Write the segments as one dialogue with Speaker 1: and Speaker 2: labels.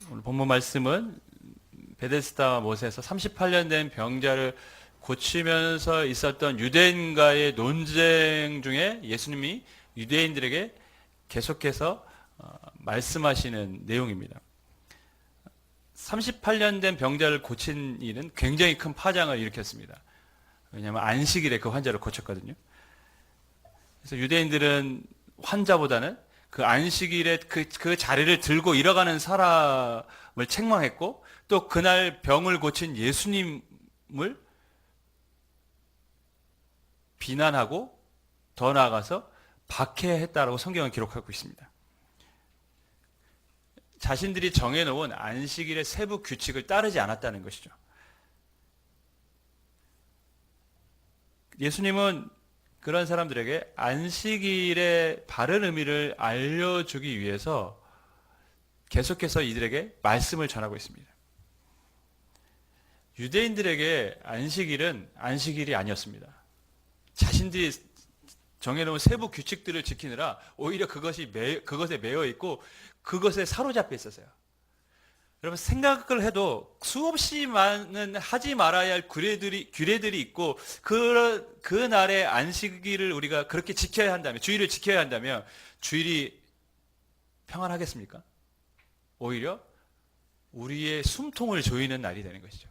Speaker 1: 오늘 본문 말씀은 베데스다 못에서 38년 된 병자를 고치면서 있었던 유대인과의 논쟁 중에 예수님이 유대인들에게 계속해서 말씀하시는 내용입니다. 38년 된 병자를 고친 일은 굉장히 큰 파장을 일으켰습니다. 왜냐하면 안식일에 그 환자를 고쳤거든요. 그래서 유대인들은 환자보다는 그 안식일에 그 자리를 들고 일어가는 사람을 책망했고, 또 그날 병을 고친 예수님을 비난하고 더 나아가서 박해했다라고 성경은 기록하고 있습니다. 자신들이 정해놓은 안식일의 세부 규칙을 따르지 않았다는 것이죠. 예수님은 그런 사람들에게 안식일의 바른 의미를 알려주기 위해서 계속해서 이들에게 말씀을 전하고 있습니다. 유대인들에게 안식일은 안식일이 아니었습니다. 자신들이 정해놓은 세부 규칙들을 지키느라 오히려 그것에 매여 있고 그것에 사로잡혀 있었어요. 여러분, 생각을 해도 수없이 많은 하지 말아야 할 규례들이 있고, 그 날의 안식일을 우리가 그렇게 지켜야 한다면, 주일을 지켜야 한다면 주일이 평안하겠습니까? 오히려 우리의 숨통을 조이는 날이 되는 것이죠.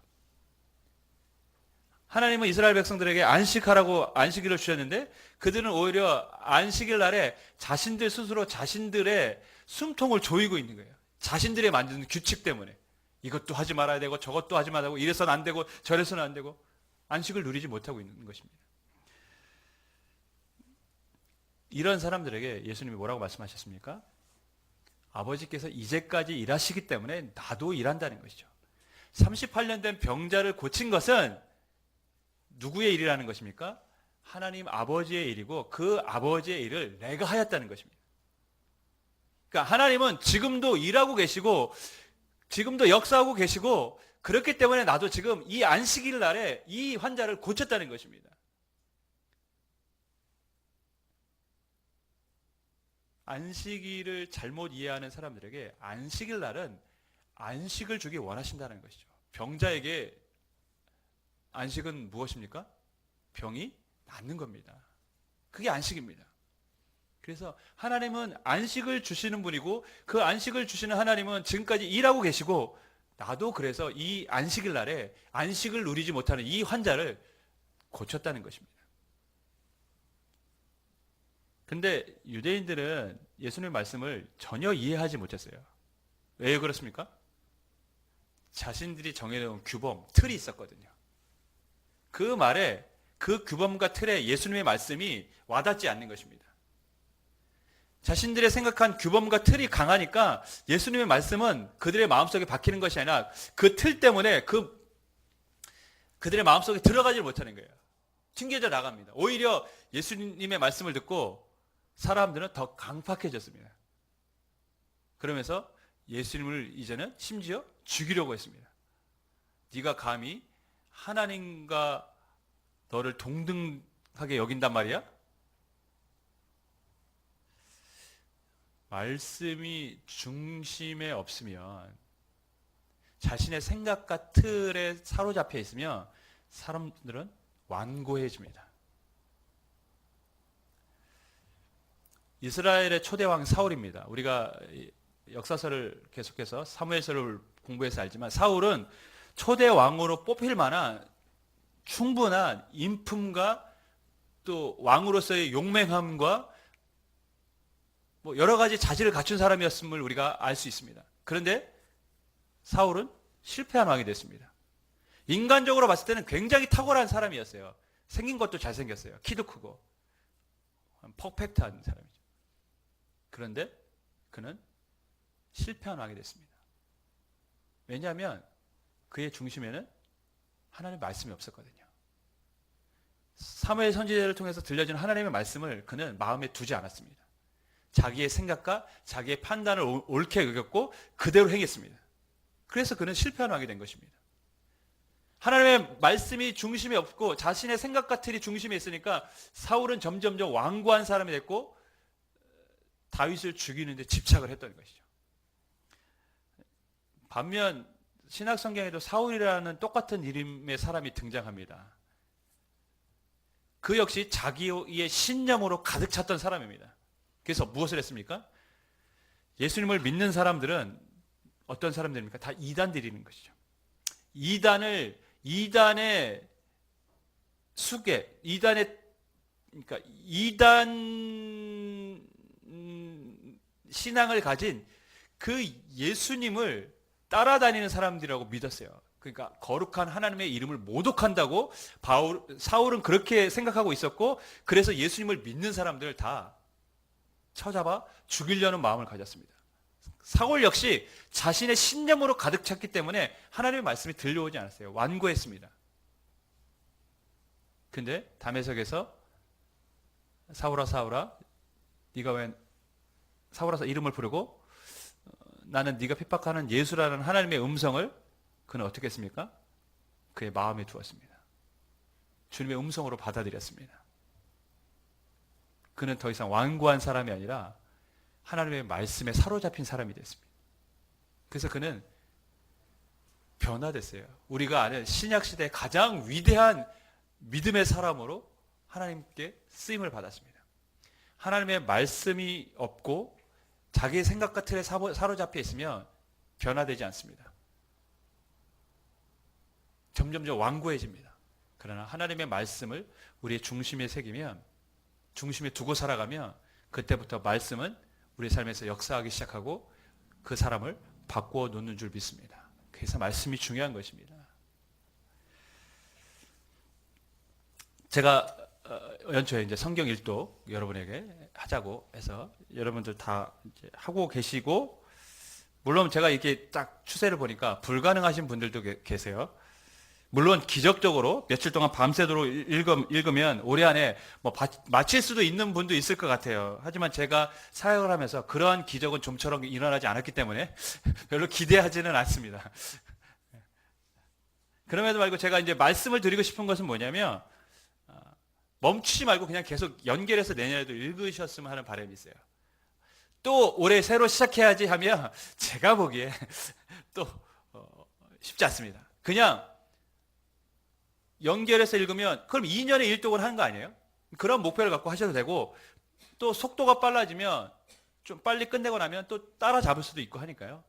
Speaker 1: 하나님은 이스라엘 백성들에게 안식하라고 안식일을 주셨는데, 그들은 오히려 안식일 날에 자신들 스스로 자신들의 숨통을 조이고 있는 거예요. 자신들이 만드는 규칙 때문에 이것도 하지 말아야 되고 저것도 하지 말아야 되고 이래서는 안 되고 저래서는 안 되고 안식을 누리지 못하고 있는 것입니다. 이런 사람들에게 예수님이 뭐라고 말씀하셨습니까? 아버지께서 이제까지 일하시기 때문에 나도 일한다는 것이죠. 38년 된 병자를 고친 것은 누구의 일이라는 것입니까? 하나님 아버지의 일이고 그 아버지의 일을 내가 하였다는 것입니다. 그러니까 하나님은 지금도 일하고 계시고 지금도 역사하고 계시고, 그렇기 때문에 나도 지금 이 안식일 날에 이 환자를 고쳤다는 것입니다. 안식일을 잘못 이해하는 사람들에게 안식일 날은 안식을 주기 원하신다는 것이죠. 병자에게 안식은 무엇입니까? 병이 낫는 겁니다. 그게 안식입니다. 그래서 하나님은 안식을 주시는 분이고, 그 안식을 주시는 하나님은 지금까지 일하고 계시고, 나도 그래서 이 안식일 날에 안식을 누리지 못하는 이 환자를 고쳤다는 것입니다. 근데 유대인들은 예수님의 말씀을 전혀 이해하지 못했어요. 왜 그렇습니까? 자신들이 정해놓은 규범, 틀이 있었거든요. 그 말에, 그 규범과 틀에 예수님의 말씀이 와닿지 않는 것입니다. 자신들의 생각한 규범과 틀이 강하니까 예수님의 말씀은 그들의 마음속에 박히는 것이 아니라 그 틀 때문에 그들의 마음속에 들어가지 못하는 거예요. 튕겨져 나갑니다. 오히려 예수님의 말씀을 듣고 사람들은 더 강팍해졌습니다. 그러면서 예수님을 이제는 심지어 죽이려고 했습니다. 네가 감히 하나님과 너를 동등하게 여긴단 말이야? 말씀이 중심에 없으면, 자신의 생각과 틀에 사로잡혀 있으면 사람들은 완고해집니다. 이스라엘의 초대왕 사울입니다. 우리가 역사서를 계속해서 사무엘서를 공부해서 알지만 사울은 초대왕으로 뽑힐 만한 충분한 인품과 또 왕으로서의 용맹함과 여러 가지 자질을 갖춘 사람이었음을 우리가 알 수 있습니다. 그런데 사울은 실패한 왕이 됐습니다. 인간적으로 봤을 때는 굉장히 탁월한 사람이었어요. 생긴 것도 잘생겼어요. 키도 크고 퍼펙트한 사람이죠. 그런데 그는 실패한 왕이 됐습니다. 왜냐하면 그의 중심에는 하나님의 말씀이 없었거든요. 사무엘 선지자를 통해서 들려준 하나님의 말씀을 그는 마음에 두지 않았습니다. 자기의 생각과 자기의 판단을 옳게 여겼고 그대로 행했습니다. 그래서 그는 실패한 왕이 된 것입니다. 하나님의 말씀이 중심에 없고 자신의 생각과 틀이 중심에 있으니까 사울은 점점점 완고한 사람이 됐고 다윗을 죽이는 데 집착을 했던 것이죠. 반면 신약 성경에도 사울이라는 똑같은 이름의 사람이 등장합니다. 그 역시 자기의 신념으로 가득 찼던 사람입니다. 그래서 무엇을 했습니까? 예수님을 믿는 사람들은 어떤 사람들입니까? 다 이단들이는 것이죠. 이단의 수계, 그러니까 이단 신앙을 가진 그 예수님을 따라다니는 사람들이라고 믿었어요. 그러니까 거룩한 하나님의 이름을 모독한다고 사울은 그렇게 생각하고 있었고, 그래서 예수님을 믿는 사람들을 다 쳐잡아 죽이려는 마음을 가졌습니다. 사울 역시 자신의 신념으로 가득 찼기 때문에 하나님의 말씀이 들려오지 않았어요. 완고했습니다. 근데 다메섹에서 사울아 네가 왜 사울아서 이름을 부르고 나는 네가 핍박하는 예수라는 하나님의 음성을 그는 어떻게 했습니까? 그의 마음에 두었습니다. 주님의 음성으로 받아들였습니다. 그는 더 이상 완고한 사람이 아니라 하나님의 말씀에 사로잡힌 사람이 됐습니다. 그래서 그는 변화됐어요. 우리가 아는 신약시대의 가장 위대한 믿음의 사람으로 하나님께 쓰임을 받았습니다. 하나님의 말씀이 없고 자기의 생각과 틀에 사로잡혀 있으면 변화되지 않습니다. 점점점 완고해집니다. 그러나 하나님의 말씀을 우리의 중심에 새기면, 중심에 두고 살아가면 그때부터 말씀은 우리의 삶에서 역사하기 시작하고 그 사람을 바꾸어 놓는 줄 믿습니다. 그래서 말씀이 중요한 것입니다. 제가 연초에 이제 성경 일독 여러분에게 하자고 해서 여러분들 다 이제 하고 계시고, 물론 제가 이렇게 딱 추세를 보니까 불가능하신 분들도 계세요. 물론 기적적으로 며칠 동안 밤새도록 읽으면 올해 안에 뭐 마칠 수도 있는 분도 있을 것 같아요. 하지만 제가 사역을 하면서 그러한 기적은 좀처럼 일어나지 않았기 때문에 별로 기대하지는 않습니다. 그럼에도 말고 제가 이제 말씀을 드리고 싶은 것은 뭐냐면, 멈추지 말고 그냥 계속 연결해서 내년에도 읽으셨으면 하는 바람이 있어요. 또 올해 새로 시작해야지 하면 제가 보기에 또 쉽지 않습니다. 그냥 연결해서 읽으면 그럼 2년에 1독을 하는 거 아니에요? 그런 목표를 갖고 하셔도 되고, 또 속도가 빨라지면 좀 빨리 끝내고 나면 또 따라잡을 수도 있고 하니까요.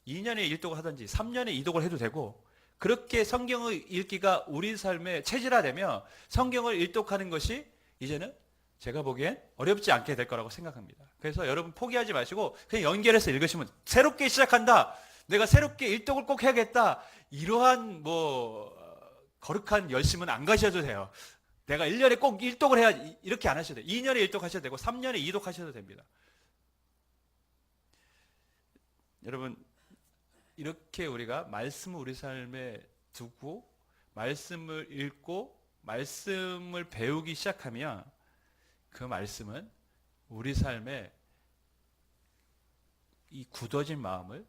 Speaker 1: 2년에 1독을 하든지 3년에 2독을 해도 되고, 그렇게 성경을 읽기가 우리 삶에 체질화되면 성경을 일독하는 것이 이제는 제가 보기엔 어렵지 않게 될 거라고 생각합니다. 그래서 여러분 포기하지 마시고 그냥 연결해서 읽으시면, 새롭게 시작한다, 내가 새롭게 일독을 꼭 해야겠다, 이러한 거룩한 열심은 안 가셔도 돼요. 내가 1년에 꼭 1독을 해야, 이렇게 안 하셔도 돼요. 2년에 1독 하셔도 되고 3년에 2독 하셔도 됩니다. 여러분, 이렇게 우리가 말씀을 우리 삶에 두고 말씀을 읽고 말씀을 배우기 시작하면 그 말씀은 우리 삶에 이 굳어진 마음을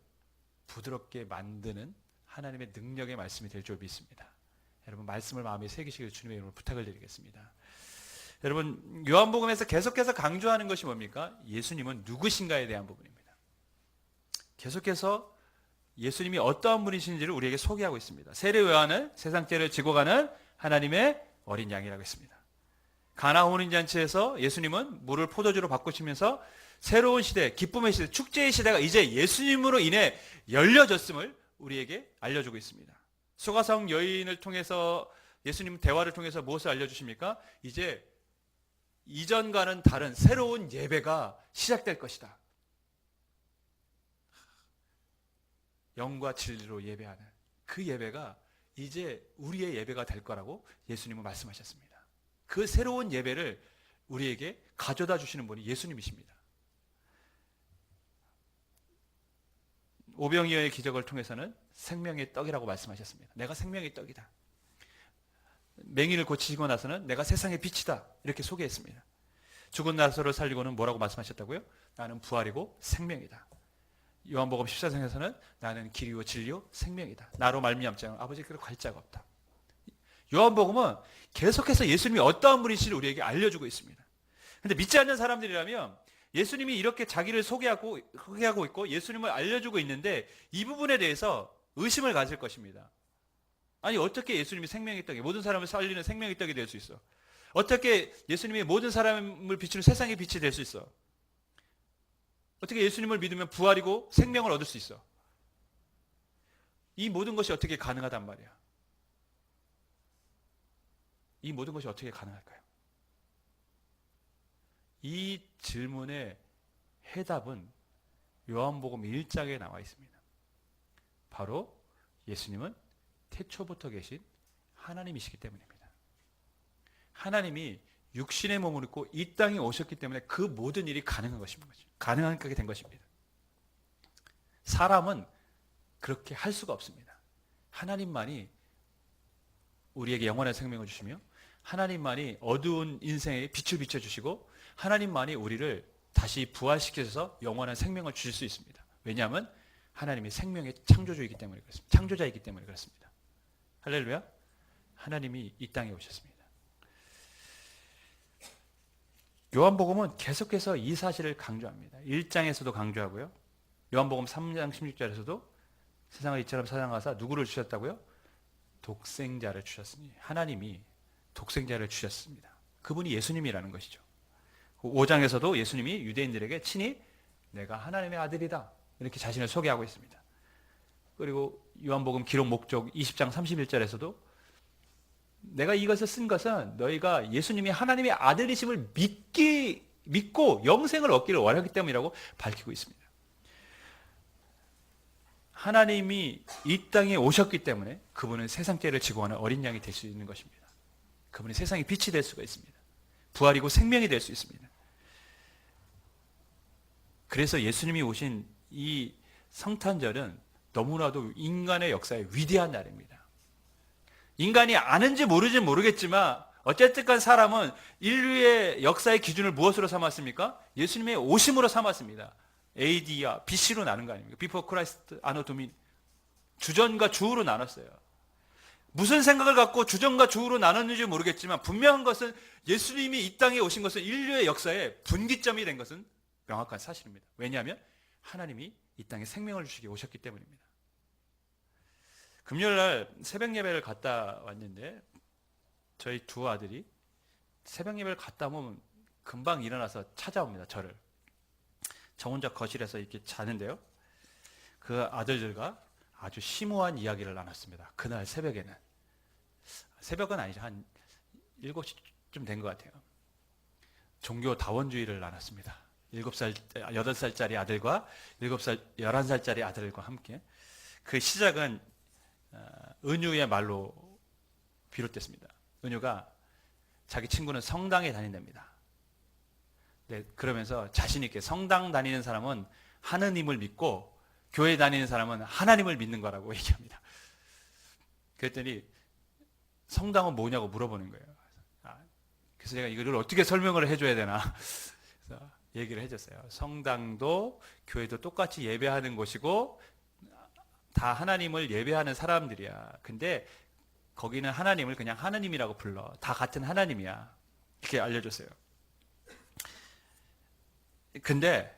Speaker 1: 부드럽게 만드는 하나님의 능력의 말씀이 될 줄 믿습니다. 여러분, 말씀을 마음에 새기시길 주님의 이름으로 부탁을 드리겠습니다. 여러분, 요한복음에서 계속해서 강조하는 것이 뭡니까? 예수님은 누구신가에 대한 부분입니다. 계속해서 예수님이 어떠한 분이신지를 우리에게 소개하고 있습니다. 세례 요한은 세상 죄를 지고 가는 하나님의 어린 양이라고 했습니다. 가나 혼인잔치에서 예수님은 물을 포도주로 바꾸시면서 새로운 시대, 기쁨의 시대, 축제의 시대가 이제 예수님으로 인해 열려졌음을 우리에게 알려주고 있습니다. 수가성 여인을 통해서 예수님 대화를 통해서 무엇을 알려주십니까? 이제 이전과는 다른 새로운 예배가 시작될 것이다. 영과 진리로 예배하는 그 예배가 이제 우리의 예배가 될 거라고 예수님은 말씀하셨습니다. 그 새로운 예배를 우리에게 가져다 주시는 분이 예수님이십니다. 오병이어의 기적을 통해서는 생명의 떡이라고 말씀하셨습니다. 내가 생명의 떡이다. 맹인을 고치시고 나서는 내가 세상의 빛이다, 이렇게 소개했습니다. 죽은 나사로를 살리고는 뭐라고 말씀하셨다고요? 나는 부활이고 생명이다. 요한복음 14장에서는 나는 길이요 진리요 생명이다. 나로 말미암지 않으면 아버지께로 갈 자가 없다. 요한복음은 계속해서 예수님이 어떠한 분이신지를 우리에게 알려주고 있습니다. 그런데 믿지 않는 사람들이라면 예수님이 이렇게 자기를 소개하고 있고 예수님을 알려주고 있는데 이 부분에 대해서 의심을 가질 것입니다. 아니 어떻게 예수님이 생명의 떡이 모든 사람을 살리는 생명의 떡이 될 수 있어? 어떻게 예수님이 모든 사람을 비추는 세상의 빛이 될 수 있어? 어떻게 예수님을 믿으면 부활이고 생명을 얻을 수 있어? 이 모든 것이 어떻게 가능하단 말이야? 이 모든 것이 어떻게 가능할까요? 이 질문의 해답은 요한복음 1장에 나와 있습니다. 바로 예수님은 태초부터 계신 하나님이시기 때문입니다. 하나님이 육신의 몸을 입고 이 땅에 오셨기 때문에 그 모든 일이 가능한 것입니다. 가능하게 된 것입니다. 사람은 그렇게 할 수가 없습니다. 하나님만이 우리에게 영원한 생명을 주시며 하나님만이 어두운 인생에 빛을 비춰주시고 하나님만이 우리를 다시 부활시켜서 영원한 생명을 주실 수 있습니다. 왜냐하면 하나님이 생명의 창조주이기 때문에 그렇습니다. 창조자이기 때문에 그렇습니다. 할렐루야. 하나님이 이 땅에 오셨습니다. 요한복음은 계속해서 이 사실을 강조합니다. 1장에서도 강조하고요. 요한복음 3장 16절에서도 세상을 이처럼 사랑하사 누구를 주셨다고요? 독생자를 주셨습니다. 하나님이 독생자를 주셨습니다. 그분이 예수님이라는 것이죠. 5장에서도 예수님이 유대인들에게 친히 내가 하나님의 아들이다 이렇게 자신을 소개하고 있습니다. 그리고 요한복음 기록 목적 20장 31절에서도 내가 이것을 쓴 것은 너희가 예수님이 하나님의 아들이심을 믿고 영생을 얻기를 원하기 때문이라고 밝히고 있습니다. 하나님이 이 땅에 오셨기 때문에 그분은 세상 죄를 지고 가는 어린 양이 될 수 있는 것입니다. 그분이 세상의 빛이 될 수가 있습니다. 부활이고 생명이 될 수 있습니다. 그래서 예수님이 오신 이 성탄절은 너무나도 인간의 역사의 위대한 날입니다. 인간이 아는지 모르겠지만 어쨌든 간 사람은 인류의 역사의 기준을 무엇으로 삼았습니까? 예수님의 오심으로 삼았습니다. AD와 BC로 나눈 거 아닙니까? Before Christ, Anno Domini. 주전과 주후로 나눴어요. 무슨 생각을 갖고 주전과 주후로 나눴는지 모르겠지만 분명한 것은 예수님이 이 땅에 오신 것은 인류의 역사의 분기점이 된 것은 명확한 사실입니다. 왜냐하면 하나님이 이 땅에 생명을 주시기 오셨기 때문입니다. 금요일날 새벽 예배를 갔다 왔는데 저희 두 아들이 새벽 예배를 갔다 오면 금방 일어나서 찾아옵니다. 저를. 저 혼자 거실에서 이렇게 자는데요. 그 아들들과 아주 심오한 이야기를 나눴습니다. 그날 새벽에는. 새벽은 아니죠. 한 7시쯤 된 것 같아요. 종교 다원주의를 나눴습니다. 8살짜리 아들과 11살짜리 아들과 함께. 그 시작은 은유의 말로 비롯됐습니다. 은유가 자기 친구는 성당에 다닌답니다. 네, 그러면서 자신 있게 성당 다니는 사람은 하느님을 믿고 교회 다니는 사람은 하나님을 믿는 거라고 얘기합니다. 그랬더니 성당은 뭐냐고 물어보는 거예요. 그래서 제가 이걸 어떻게 설명을 해줘야 되나 그래서 얘기를 해줬어요. 성당도 교회도 똑같이 예배하는 곳이고 다 하나님을 예배하는 사람들이야. 근데 거기는 하나님을 그냥 하나님이라고 불러. 다 같은 하나님이야. 이렇게 알려줬어요. 근데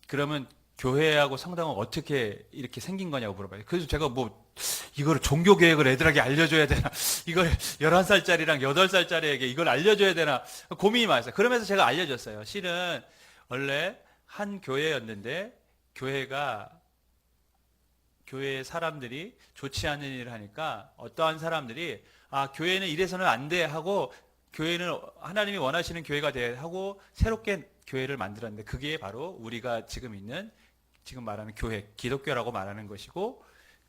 Speaker 1: 그러면 교회하고 성당은 어떻게 이렇게 생긴 거냐고 물어봐요. 그래서 제가 이거를 종교개혁을 애들에게 알려줘야 되나, 이걸 11살짜리랑 8살짜리에게 이걸 알려줘야 되나 고민이 많았어요. 그러면서 제가 알려줬어요. 실은 원래 한 교회였는데 교회 사람들이 좋지 않은 일을 하니까 어떠한 사람들이 교회는 이래서는 안 돼 하고 교회는 하나님이 원하시는 교회가 돼 하고 새롭게 교회를 만들었는데 그게 바로 우리가 지금 말하는 교회, 기독교라고 말하는 것이고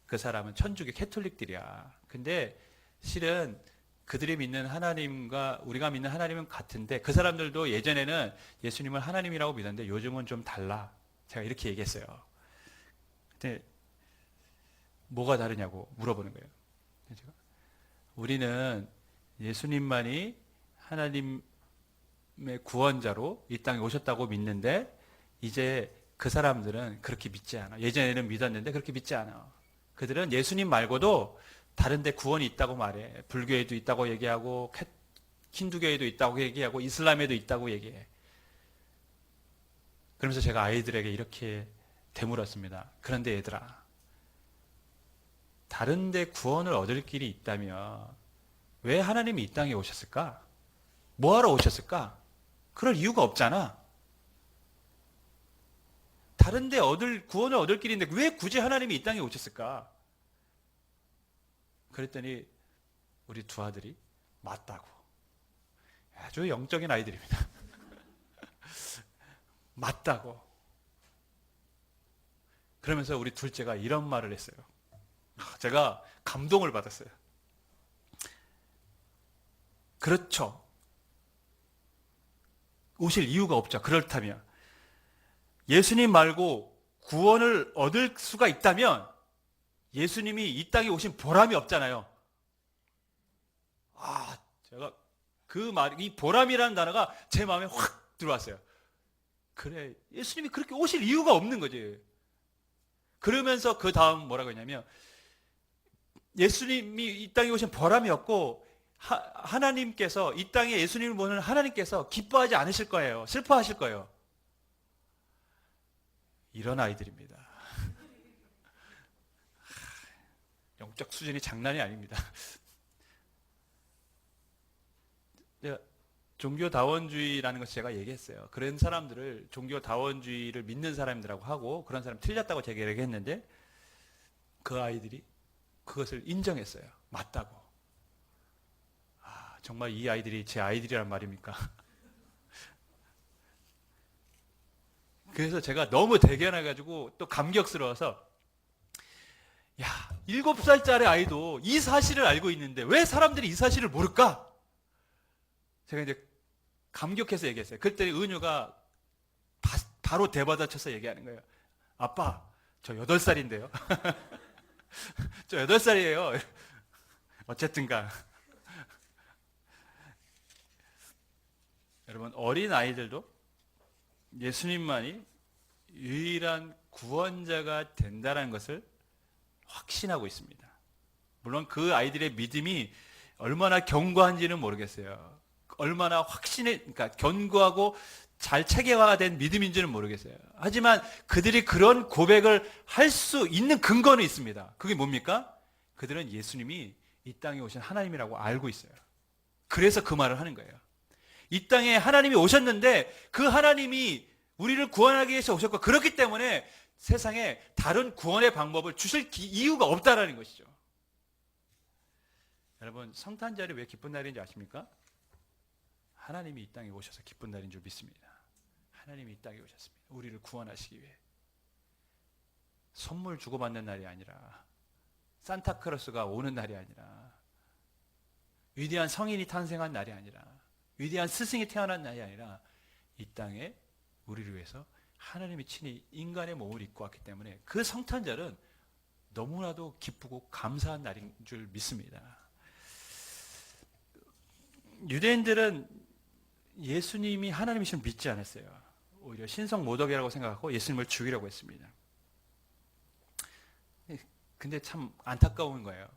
Speaker 1: 그 사람은 천주교 캐톨릭들이야. 근데 실은 그들이 믿는 하나님과 우리가 믿는 하나님은 같은데 그 사람들도 예전에는 예수님을 하나님이라고 믿었는데 요즘은 좀 달라. 제가 이렇게 얘기했어요. 근데 뭐가 다르냐고 물어보는 거예요. 제가 우리는 예수님만이 하나님의 구원자로 이 땅에 오셨다고 믿는데 이제 그 사람들은 그렇게 믿지 않아. 예전에는 믿었는데 그렇게 믿지 않아. 그들은 예수님 말고도 다른 데 구원이 있다고 말해. 불교에도 있다고 얘기하고 힌두교에도 있다고 얘기하고 이슬람에도 있다고 얘기해. 그러면서 제가 아이들에게 이렇게 되물었습니다. 그런데 얘들아, 다른 데 구원을 얻을 길이 있다면 왜 하나님이 이 땅에 오셨을까? 뭐하러 오셨을까? 그럴 이유가 없잖아. 다른 데 구원을 얻을 길인데 왜 굳이 하나님이 이 땅에 오셨을까? 그랬더니 우리 두 아들이 맞다고. 아주 영적인 아이들입니다. 맞다고. 그러면서 우리 둘째가 이런 말을 했어요. 제가 감동을 받았어요. 그렇죠. 오실 이유가 없죠. 그렇다면 예수님 말고 구원을 얻을 수가 있다면 예수님이 이 땅에 오신 보람이 없잖아요. 제가 그 말, 이 보람이라는 단어가 제 마음에 확 들어왔어요. 그래, 예수님이 그렇게 오실 이유가 없는 거지. 그러면서 그 다음 뭐라고 했냐면, 예수님이 이 땅에 오신 보람이 없고, 하나님께서, 이 땅에 예수님을 보는 하나님께서 기뻐하지 않으실 거예요. 슬퍼하실 거예요. 이런 아이들입니다. 영적 수준이 장난이 아닙니다. 제가 종교다원주의라는 것을 제가 얘기했어요. 그런 사람들을 종교다원주의를 믿는 사람들하고 하고 그런 사람 틀렸다고 제가 얘기했는데 그 아이들이 그것을 인정했어요. 맞다고. 정말 이 아이들이 제 아이들이란 말입니까? 그래서 제가 너무 대견해가지고 또 감격스러워서 7살짜리 아이도 이 사실을 알고 있는데 왜 사람들이 이 사실을 모를까? 제가 이제 감격해서 얘기했어요. 그때 은유가 바로 대받아쳐서 얘기하는 거예요. 아빠, 저 8살인데요. 저 8살이에요. 어쨌든가. 여러분, 어린 아이들도 예수님만이 유일한 구원자가 된다는 것을 확신하고 있습니다. 물론 그 아이들의 믿음이 얼마나 견고한지는 모르겠어요. 얼마나 그러니까 견고하고 잘 체계화가 된 믿음인지는 모르겠어요. 하지만 그들이 그런 고백을 할 수 있는 근거는 있습니다. 그게 뭡니까? 그들은 예수님이 이 땅에 오신 하나님이라고 알고 있어요. 그래서 그 말을 하는 거예요. 이 땅에 하나님이 오셨는데 그 하나님이 우리를 구원하기 위해서 오셨고 그렇기 때문에 세상에 다른 구원의 방법을 주실 이유가 없다라는 것이죠. 여러분, 성탄절이 왜 기쁜 날인지 아십니까? 하나님이 이 땅에 오셔서 기쁜 날인 줄 믿습니다. 하나님이 이 땅에 오셨습니다. 우리를 구원하시기 위해. 선물 주고받는 날이 아니라 산타크로스가 오는 날이 아니라 위대한 성인이 탄생한 날이 아니라 위대한 스승이 태어난 날이 아니라 이 땅에 우리를 위해서 하나님이 친히 인간의 몸을 입고 왔기 때문에 그 성탄절은 너무나도 기쁘고 감사한 날인 줄 믿습니다. 유대인들은 예수님이 하나님이심을 믿지 않았어요. 오히려 신성 모독이라고 생각하고 예수님을 죽이려고 했습니다. 근데 참 안타까운 거예요.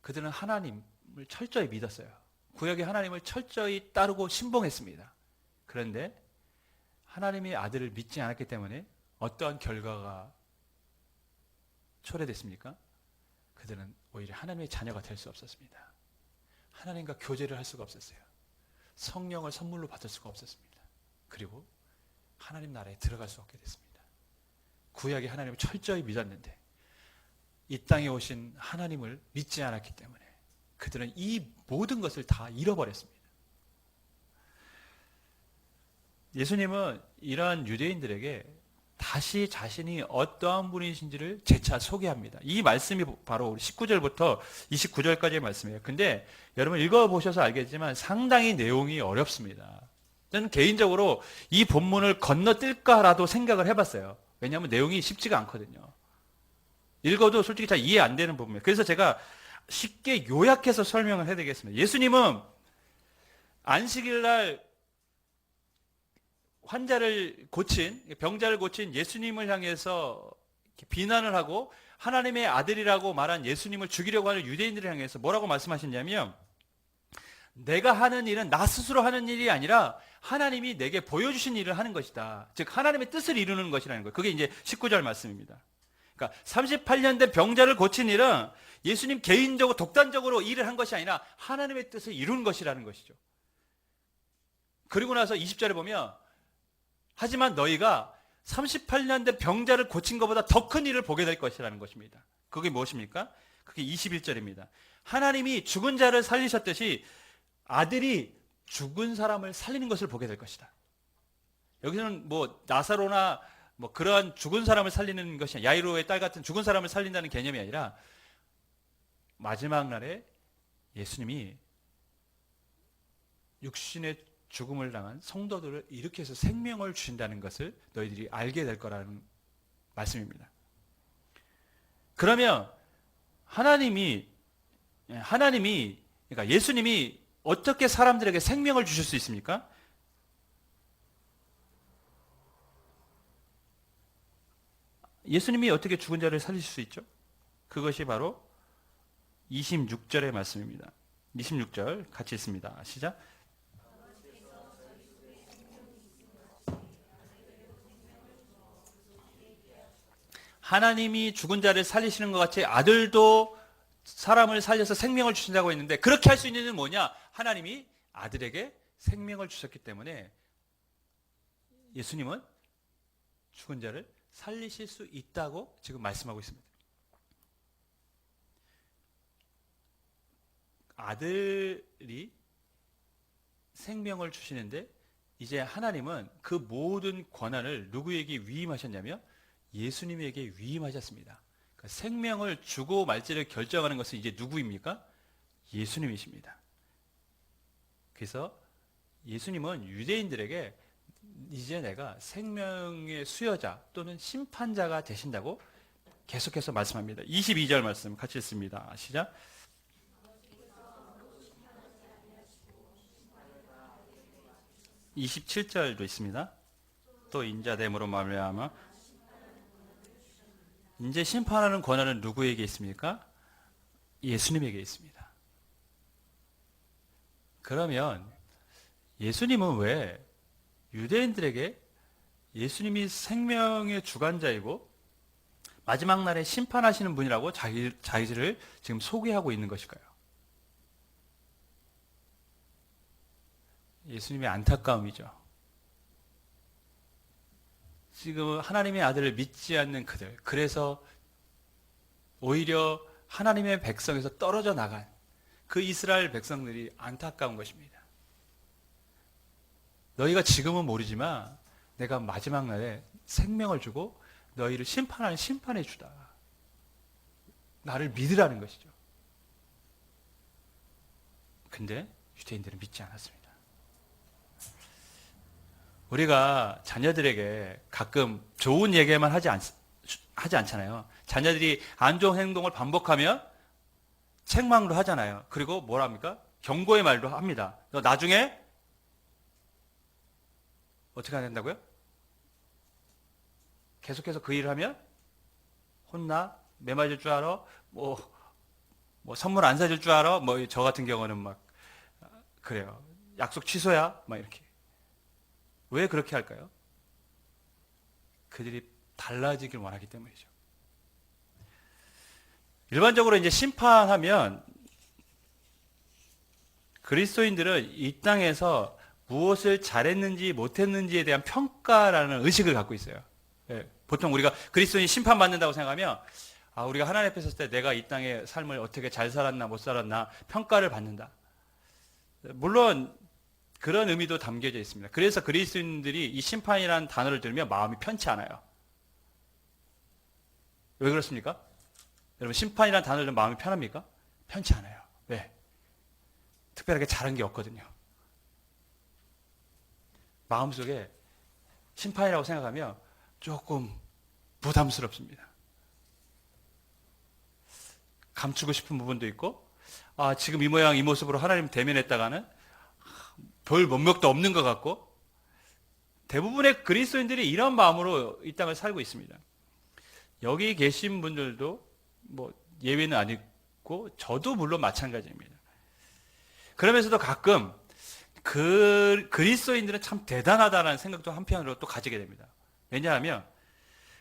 Speaker 1: 그들은 하나님을 철저히 믿었어요. 구약의 하나님을 철저히 따르고 신봉했습니다. 그런데 하나님의 아들을 믿지 않았기 때문에 어떠한 결과가 초래됐습니까? 그들은 오히려 하나님의 자녀가 될 수 없었습니다. 하나님과 교제를 할 수가 없었어요. 성령을 선물로 받을 수가 없었습니다. 그리고 하나님 나라에 들어갈 수 없게 됐습니다. 구약의 하나님을 철저히 믿었는데 이 땅에 오신 하나님을 믿지 않았기 때문에 그들은 이 모든 것을 다 잃어버렸습니다. 예수님은 이러한 유대인들에게 다시 자신이 어떠한 분이신지를 재차 소개합니다. 이 말씀이 바로 19절부터 29절까지의 말씀이에요. 근데 여러분 읽어보셔서 알겠지만 상당히 내용이 어렵습니다. 저는 개인적으로 이 본문을 건너뛸까라도 생각을 해봤어요. 왜냐하면 내용이 쉽지가 않거든요. 읽어도 솔직히 잘 이해 안 되는 부분이에요. 그래서 제가 쉽게 요약해서 설명을 해드리겠습니다. 예수님은 안식일날 병자를 고친 예수님을 향해서 비난을 하고 하나님의 아들이라고 말한 예수님을 죽이려고 하는 유대인들을 향해서 뭐라고 말씀하셨냐면 내가 하는 일은 나 스스로 하는 일이 아니라 하나님이 내게 보여주신 일을 하는 것이다. 즉 하나님의 뜻을 이루는 것이라는 거예요. 그게 이제 19절 말씀입니다. 그러니까 38년 된 병자를 고친 일은 예수님 개인적으로 독단적으로 일을 한 것이 아니라 하나님의 뜻을 이룬 것이라는 것이죠. 그리고 나서 20절에 보면 하지만 너희가 38년 된 병자를 고친 것보다 더 큰 일을 보게 될 것이라는 것입니다. 그게 무엇입니까? 그게 21절입니다. 하나님이 죽은 자를 살리셨듯이 아들이 죽은 사람을 살리는 것을 보게 될 것이다. 여기서는 뭐 나사로나 뭐 그러한 죽은 사람을 살리는 것이 아니라 야이로의 딸 같은 죽은 사람을 살린다는 개념이 아니라 마지막 날에 예수님이 육신의 죽음을 당한 성도들을 일으켜서 생명을 주신다는 것을 너희들이 알게 될 거라는 말씀입니다. 그러면 하나님이 그러니까 예수님이 어떻게 사람들에게 생명을 주실 수 있습니까? 예수님이 어떻게 죽은 자를 살리실 수 있죠? 그것이 바로 26절의 말씀입니다. 26절 같이 읽습니다. 시작. 하나님이 죽은 자를 살리시는 것 같이 아들도 사람을 살려서 생명을 주신다고 했는데 그렇게 할 수 있는 일은 뭐냐? 하나님이 아들에게 생명을 주셨기 때문에 예수님은 죽은 자를 살리실 수 있다고 지금 말씀하고 있습니다. 아들이 생명을 주시는데 이제 하나님은 그 모든 권한을 누구에게 위임하셨냐면 예수님에게 위임하셨습니다. 그러니까 생명을 주고 말지를 결정하는 것은 이제 누구입니까? 예수님이십니다. 그래서 예수님은 유대인들에게 이제 내가 생명의 수여자 또는 심판자가 되신다고 계속해서 말씀합니다. 22절 말씀 같이 읽습니다. 시작. (27절도) 있습니다. 또 인자됨으로 말미암아 이제 심판하는 권한은 누구에게 있습니까? 예수님에게 있습니다. 그러면 예수님은 왜 유대인들에게 예수님이 생명의 주관자이고 마지막 날에 심판하시는 분이라고 자기를 지금 소개하고 있는 것일까요? 예수님의 안타까움이죠. 지금 하나님의 아들을 믿지 않는 그들, 그래서 오히려 하나님의 백성에서 떨어져 나간 그 이스라엘 백성들이 안타까운 것입니다. 너희가 지금은 모르지만 내가 마지막 날에 생명을 주고 너희를 심판하는 심판의 주다. 나를 믿으라는 것이죠. 근데 유대인들은 믿지 않았습니다. 우리가 자녀들에게 가끔 좋은 얘기만 하지 않잖아요. 자녀들이 안 좋은 행동을 반복하면 책망도 하잖아요. 그리고 뭐라 합니까? 경고의 말도 합니다. 너 나중에 어떻게 해야 된다고요? 계속해서 그 일을 하면 혼나? 매 맞을 줄 알아? 뭐 선물 안 사줄 줄 알아? 뭐 저 같은 경우는 막 그래요. 약속 취소야? 막 이렇게. 왜 그렇게 할까요? 그들이 달라지길 원하기 때문이죠. 일반적으로 이제 심판하면 그리스도인들은 이 땅에서 무엇을 잘했는지 못했는지에 대한 평가라는 의식을 갖고 있어요. 예, 보통 우리가 그리스도인이 심판받는다고 생각하면 우리가 하나님 앞에 섰을 때 내가 이 땅의 삶을 어떻게 잘 살았나 못 살았나 평가를 받는다. 물론 그런 의미도 담겨져 있습니다. 그래서 그리스도인들이 이 심판이라는 단어를 들으면 마음이 편치 않아요. 왜 그렇습니까? 여러분 심판이라는 단어를 들으면 마음이 편합니까? 편치 않아요. 왜? 특별하게 잘한 게 없거든요. 마음속에 심판이라고 생각하면 조금 부담스럽습니다. 감추고 싶은 부분도 있고 지금 이 모양 이 모습으로 하나님 대면했다가는 별 면목도 없는 것 같고 대부분의 그리스도인들이 이런 마음으로 이 땅을 살고 있습니다. 여기 계신 분들도 뭐 예외는 아니고 저도 물론 마찬가지입니다. 그러면서도 가끔 그리스도인들은 참 대단하다는 생각도 한편으로 또 가지게 됩니다. 왜냐하면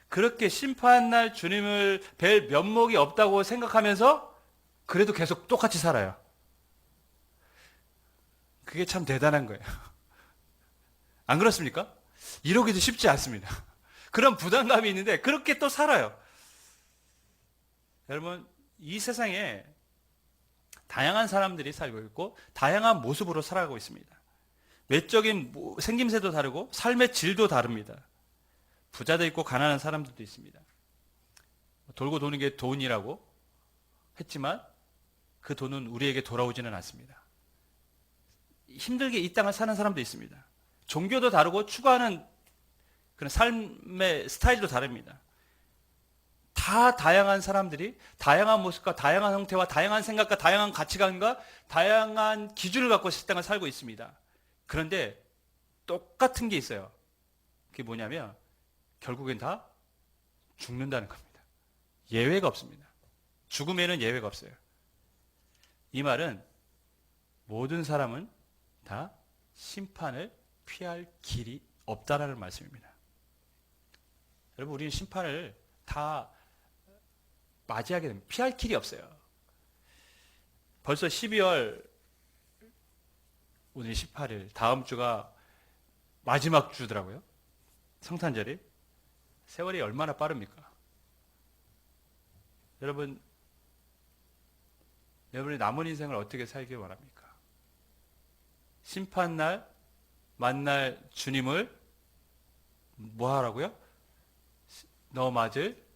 Speaker 1: 그렇게 심판날 주님을 뵐 면목이 없다고 생각하면서 그래도 계속 똑같이 살아요. 그게 참 대단한 거예요. 안 그렇습니까? 이러기도 쉽지 않습니다. 그런 부담감이 있는데 그렇게 또 살아요. 여러분, 이 세상에 다양한 사람들이 살고 있고 다양한 모습으로 살아가고 있습니다. 외적인 생김새도 다르고 삶의 질도 다릅니다. 부자도 있고 가난한 사람들도 있습니다. 돌고 도는 게 돈이라고 했지만 그 돈은 우리에게 돌아오지는 않습니다. 힘들게 이 땅을 사는 사람도 있습니다. 종교도 다르고 추구하는 그런 삶의 스타일도 다릅니다. 다 다양한 사람들이 다양한 모습과 다양한 형태와 다양한 생각과 다양한 가치관과 다양한 기준을 갖고 이 땅을 살고 있습니다. 그런데 똑같은 게 있어요. 그게 뭐냐면 결국엔 다 죽는다는 겁니다. 예외가 없습니다. 죽음에는 예외가 없어요. 이 말은 모든 사람은 다 심판을 피할 길이 없다라는 말씀입니다. 여러분, 우리는 심판을 다 맞이하게 됩니다. 피할 길이 없어요. 벌써 12월 오늘 18일, 다음 주가 마지막 주더라고요. 성탄절이. 세월이 얼마나 빠릅니까? 여러분의 남은 인생을 어떻게 살길 원합니까? 심판날 만날 주님을 뭐 하라고요? 너 맞을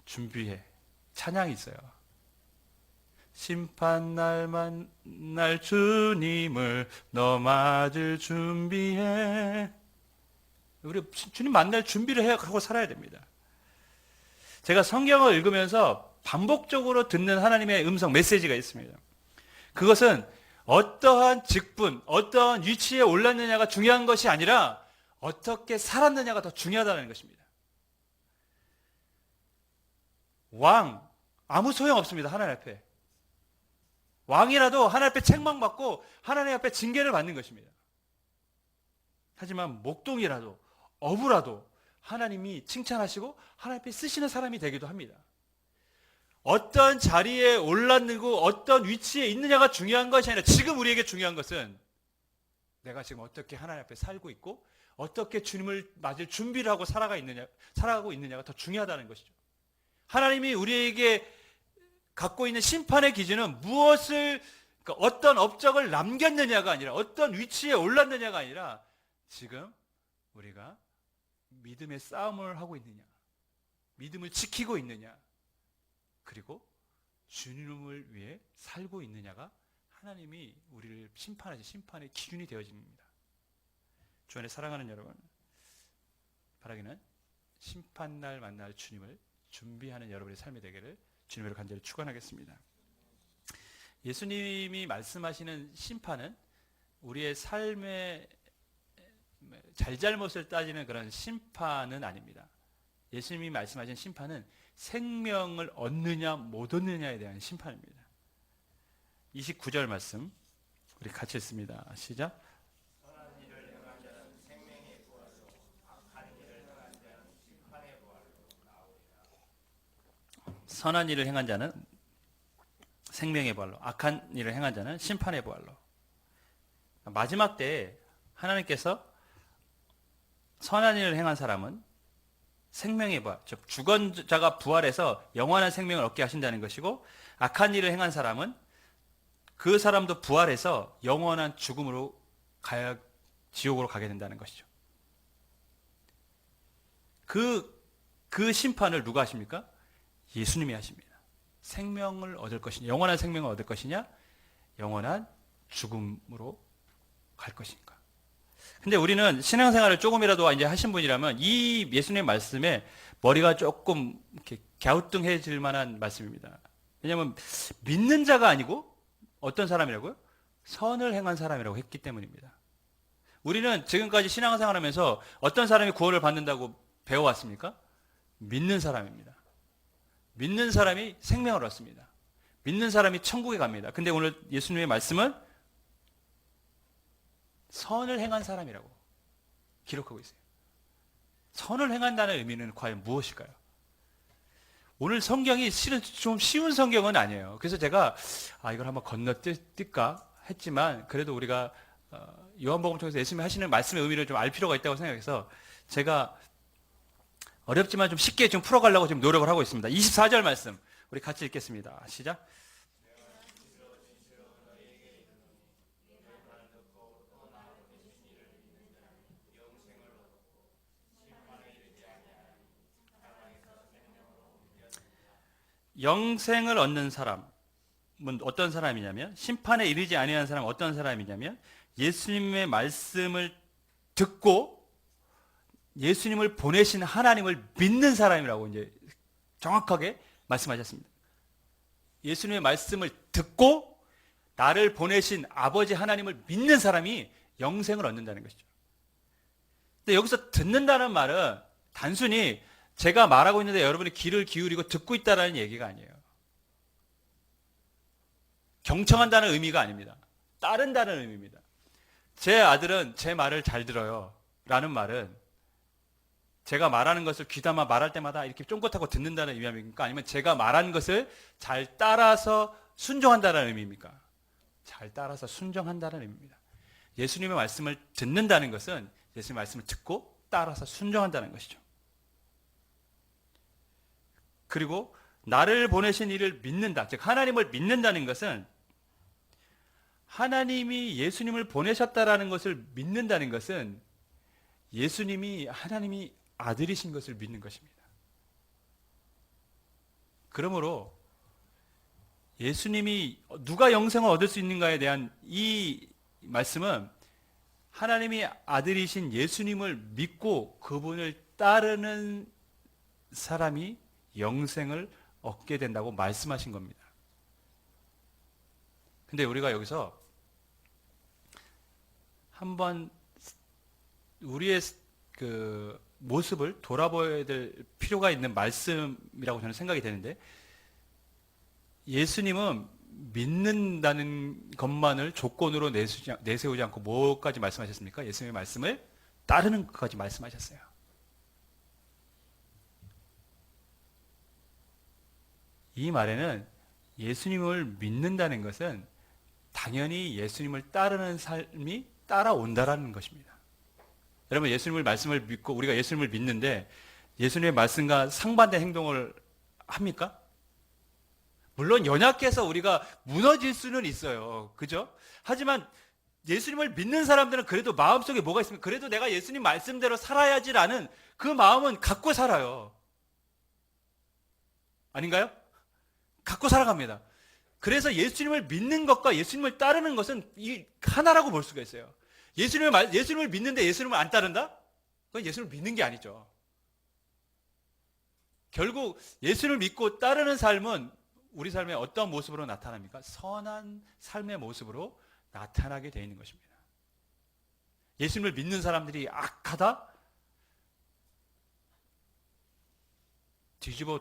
Speaker 1: 준비해. 찬양이 있어요. 심판날 만날 주님을 너 맞을 준비해. 우리 주님 만날 준비를 하고 살아야 됩니다. 제가 성경을 읽으면서 반복적으로 듣는 하나님의 음성 메시지가 있습니다. 그것은 어떠한 직분, 어떠한 위치에 올랐느냐가 중요한 것이 아니라 어떻게 살았느냐가 더 중요하다는 것입니다. 왕, 아무 소용 없습니다. 하나님 앞에. 왕이라도 하나님 앞에 책망받고 하나님 앞에 징계를 받는 것입니다. 하지만 목동이라도 어부라도 하나님이 칭찬하시고 하나님 앞에 쓰시는 사람이 되기도 합니다. 어떤 자리에 올랐고 어떤 위치에 있느냐가 중요한 것이 아니라 지금 우리에게 중요한 것은 내가 지금 어떻게 하나님 앞에 살고 있고 어떻게 주님을 맞을 준비를 하고 살아가고 있느냐가 더 중요하다는 것이죠. 하나님이 우리에게 갖고 있는 심판의 기준은 무엇을, 그러니까 어떤 업적을 남겼느냐가 아니라 어떤 위치에 올랐느냐가 아니라 지금 우리가 믿음의 싸움을 하고 있느냐, 믿음을 지키고 있느냐, 그리고 주님을 위해 살고 있느냐가 하나님이 우리를 심판하신 심판의 기준이 되어집니다. 주 안에 사랑하는 여러분, 바라기는 심판날 만날 주님을 준비하는 여러분의 삶이 되기를 주님으로 간절히 축원하겠습니다. 예수님이 말씀하시는 심판은 우리의 삶의 잘잘못을 따지는 그런 심판은 아닙니다. 예수님이 말씀하신 심판은 생명을 얻느냐 못 얻느냐에 대한 심판입니다. 29절 말씀 우리 같이 읽습니다. 시작. 선한 일을 행한 자는 생명의 부활로, 악한 일을 행한 자는 심판의 부활로. 마지막 때에 하나님께서 선한 일을 행한 사람은 생명의 부활, 즉 죽은 자가 부활해서 영원한 생명을 얻게 하신다는 것이고, 악한 일을 행한 사람은 그 사람도 부활해서 영원한 죽음으로 지옥으로 가게 된다는 것이죠. 그 심판을 누가 하십니까? 예수님이 하십니다. 생명을 얻을 것이냐, 영원한 생명을 얻을 것이냐, 영원한 죽음으로 갈 것인가. 근데 우리는 신앙생활을 조금이라도 이제 하신 분이라면 이 예수님의 말씀에 머리가 조금 이렇게 갸우뚱해질 만한 말씀입니다. 왜냐하면 믿는 자가 아니고 어떤 사람이라고요? 선을 행한 사람이라고 했기 때문입니다. 우리는 지금까지 신앙생활 하면서 어떤 사람이 구원을 받는다고 배워왔습니까? 믿는 사람입니다. 믿는 사람이 생명을 얻습니다. 믿는 사람이 천국에 갑니다. 근데 오늘 예수님의 말씀은 선을 행한 사람이라고 기록하고 있어요. 선을 행한다는 의미는 과연 무엇일까요? 오늘 성경이 실은 좀 쉬운 성경은 아니에요. 그래서 제가 이걸 한번 건너뛸까 했지만 그래도 우리가 요한복음 통해서 예수님이 하시는 말씀의 의미를 좀 알 필요가 있다고 생각해서 제가 어렵지만 좀 쉽게 좀 풀어가려고 지금 노력을 하고 있습니다. 24절 말씀 우리 같이 읽겠습니다. 시작. 영생을 얻는 사람은 어떤 사람이냐면, 심판에 이르지 아니하는 사람은 어떤 사람이냐면 예수님의 말씀을 듣고 예수님을 보내신 하나님을 믿는 사람이라고 이제 정확하게 말씀하셨습니다. 예수님의 말씀을 듣고 나를 보내신 아버지 하나님을 믿는 사람이 영생을 얻는다는 것이죠. 근데 여기서 듣는다는 말은 단순히 제가 말하고 있는데 여러분이 귀를 기울이고 듣고 있다는 얘기가 아니에요. 경청한다는 의미가 아닙니다. 따른다는 의미입니다. 제 아들은 제 말을 잘 들어요 라는 말은 제가 말하는 것을 귀담아 말할 때마다 이렇게 쫑긋하고 듣는다는 의미입니까? 아니면 제가 말하는 것을 잘 따라서 순종한다는 의미입니까? 잘 따라서 순종한다는 의미입니다. 예수님의 말씀을 듣는다는 것은 예수님의 말씀을 듣고 따라서 순종한다는 것이죠. 그리고 나를 보내신 이를 믿는다. 즉 하나님을 믿는다는 것은 하나님이 예수님을 보내셨다라는 것을 믿는다는 것은 예수님이 하나님이 아들이신 것을 믿는 것입니다. 그러므로 예수님이 누가 영생을 얻을 수 있는가에 대한 이 말씀은 하나님이 아들이신 예수님을 믿고 그분을 따르는 사람이 영생을 얻게 된다고 말씀하신 겁니다. 근데 우리가 여기서 한번 우리의 그 모습을 돌아보아야 될 필요가 있는 말씀이라고 저는 생각이 되는데, 예수님은 믿는다는 것만을 조건으로 내세우지 않고 뭐까지 말씀하셨습니까? 예수님의 말씀을 따르는 것까지 말씀하셨어요. 이 말에는 예수님을 믿는다는 것은 당연히 예수님을 따르는 삶이 따라온다라는 것입니다. 여러분, 예수님의 말씀을 믿고 우리가 예수님을 믿는데 예수님의 말씀과 상반된 행동을 합니까? 물론 연약해서 우리가 무너질 수는 있어요. 그죠? 하지만 예수님을 믿는 사람들은 그래도 마음속에 뭐가 있습니까? 그래도 내가 예수님 말씀대로 살아야지라는 그 마음은 갖고 살아요. 아닌가요? 갖고 살아갑니다. 그래서 예수님을 믿는 것과 예수님을 따르는 것은 이 하나라고 볼 수가 있어요. 예수님을 믿는데 예수님을 안 따른다? 그건 예수님을 믿는 게 아니죠. 결국 예수님을 믿고 따르는 삶은 우리 삶의 어떤 모습으로 나타납니까? 선한 삶의 모습으로 나타나게 되어 있는 것입니다. 예수님을 믿는 사람들이 악하다? 뒤집어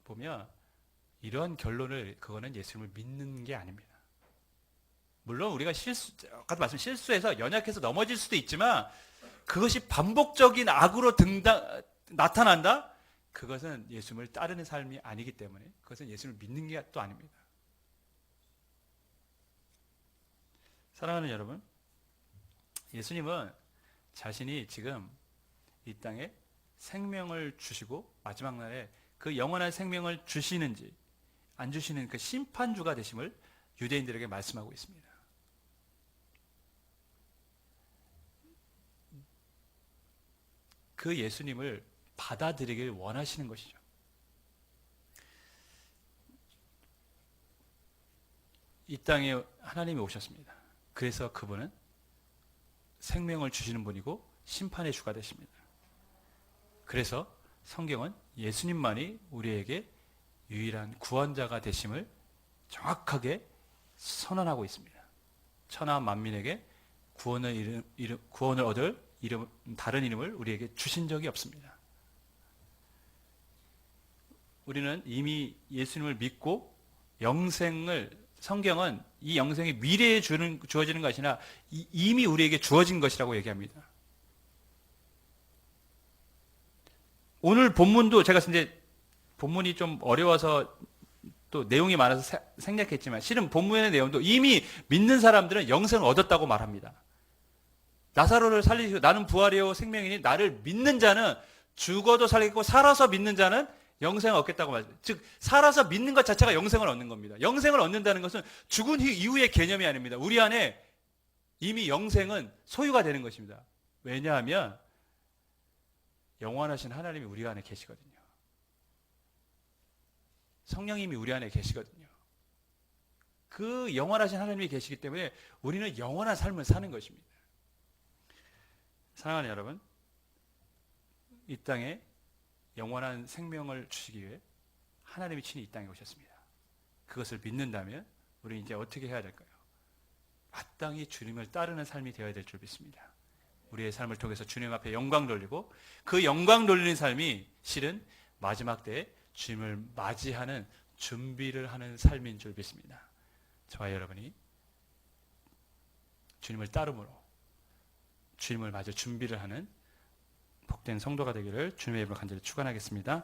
Speaker 1: 보면 이러한 결론을, 그거는 예수님을 믿는 게 아닙니다. 물론 우리가 아까도 말씀 실수해서 연약해서 넘어질 수도 있지만 그것이 반복적인 악으로 나타난다? 그것은 예수님을 따르는 삶이 아니기 때문에 그것은 예수님을 믿는 게 또 아닙니다. 사랑하는 여러분, 예수님은 자신이 지금 이 땅에 생명을 주시고 마지막 날에 그 영원한 생명을 주시는지 안 주시는 그 심판주가 되심을 유대인들에게 말씀하고 있습니다. 그 예수님을 받아들이길 원하시는 것이죠. 이 땅에 하나님이 오셨습니다. 그래서 그분은 생명을 주시는 분이고 심판의 주가 되십니다. 그래서 성경은 예수님만이 우리에게 유일한 구원자가 되심을 정확하게 선언하고 있습니다. 천하 만민에게 구원을 얻을 다른 이름을 우리에게 주신 적이 없습니다. 우리는 이미 예수님을 믿고 영생을 성경은 이 영생이 미래에 주어지는 것이 아니라 이미 우리에게 주어진 것이라고 얘기합니다. 오늘 본문도 제가 이제 본문이 좀 어려워서 또 내용이 많아서 생략했지만 실은 본문의 내용도 이미 믿는 사람들은 영생을 얻었다고 말합니다. 나사로를 살리시고 나는 부활이요 생명이니 나를 믿는 자는 죽어도 살겠고 살아서 믿는 자는 영생을 얻겠다고 말합니다. 즉 살아서 믿는 것 자체가 영생을 얻는 겁니다. 영생을 얻는다는 것은 죽은 이후의 개념이 아닙니다. 우리 안에 이미 영생은 소유가 되는 것입니다. 왜냐하면 영원하신 하나님이 우리 안에 계시거든요. 성령님이 우리 안에 계시거든요. 그 영원하신 하나님이 계시기 때문에 우리는 영원한 삶을 사는 것입니다. 사랑하는 여러분, 이 땅에 영원한 생명을 주시기 위해 하나님이 친히 이 땅에 오셨습니다. 그것을 믿는다면 우리 이제 어떻게 해야 될까요? 마땅히 주님을 따르는 삶이 되어야 될 줄 믿습니다. 우리의 삶을 통해서 주님 앞에 영광 돌리고 그 영광 돌리는 삶이 실은 마지막 때에 주님을 맞이하는 준비를 하는 삶인 줄 믿습니다. 저와 여러분이 주님을 따름으로 주님을 맞을 준비를 하는 복된 성도가 되기를 주님의 이름으로 간절히 축원하겠습니다.